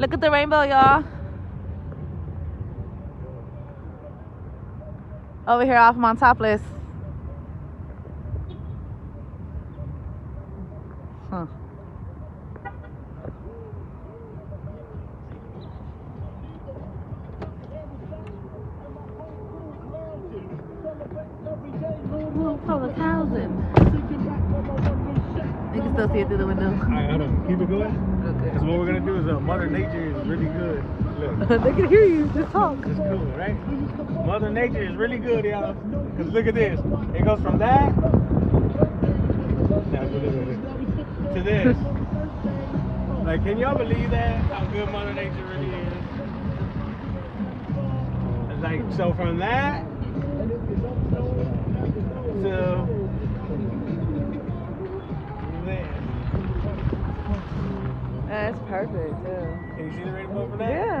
Look at the rainbow, y'all. Over here off Montopolis. Huh. Public housing. You can still see it through the window. Alright, hold on. Keep it going. Okay. Because what we're going to do is Mother Nature is really good. Look. They can hear you. Just talk. It's cool, right? Mother Nature is really good, y'all. Because look at this. It goes from that to this. Like, can y'all believe that? How good Mother Nature really is? It's like, so from that to this. That's perfect, too. Can you see the rainbow from that? Yeah.